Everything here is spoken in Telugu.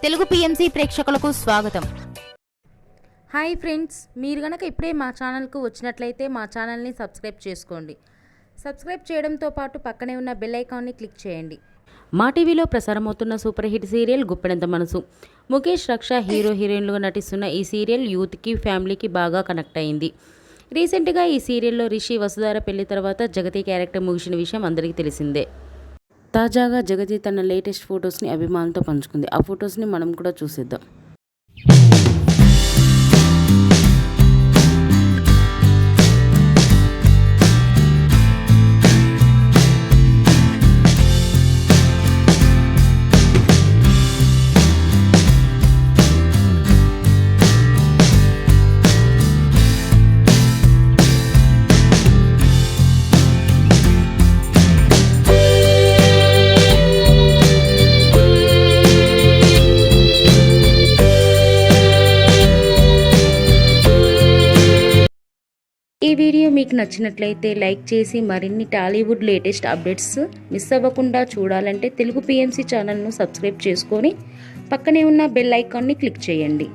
తెలుగు పిఎంసి ప్రేక్షకులకు స్వాగతం. హాయ్ ఫ్రెండ్స్, మీరు గనక ఇప్పుడే మా ఛానల్కు వచ్చినట్లయితే మా ఛానల్ని సబ్స్క్రైబ్ చేసుకోండి. సబ్స్క్రైబ్ చేయడంతో పాటు పక్కనే ఉన్న బెల్ ఐకాన్ని క్లిక్ చేయండి. మా టీవీలో ప్రసారమవుతున్న సూపర్ హిట్ సీరియల్ గుప్పెడంత మనసు. ముఖేష్, రక్ష హీరో హీరోయిన్లుగా నటిస్తున్న ఈ సీరియల్ యూత్కి, ఫ్యామిలీకి బాగా కనెక్ట్ అయింది. రీసెంట్గా ఈ సీరియల్లో రిషి, వసుధార పెళ్లి తర్వాత జగతి క్యారెక్టర్ ముగిసిన విషయం అందరికీ తెలిసిందే. తాజాగా జగతి తన లేటెస్ట్ ఫొటోస్ని అభిమానులతో పంచుకుంది. ఆ ఫొటోస్ని మనం కూడా చూసేద్దాం. ఈ వీడియో మీకు నచ్చినట్లయితే లైక్ చేసి మరిన్ని టాలీవుడ్ లేటెస్ట్ అప్డేట్స్ మిస్ అవ్వకుండా చూడాలంటే తెలుగు పిఎంసి ఛానల్ను సబ్స్క్రైబ్ చేసుకొని పక్కనే ఉన్న బెల్ ఐకాన్ని క్లిక్ చేయండి.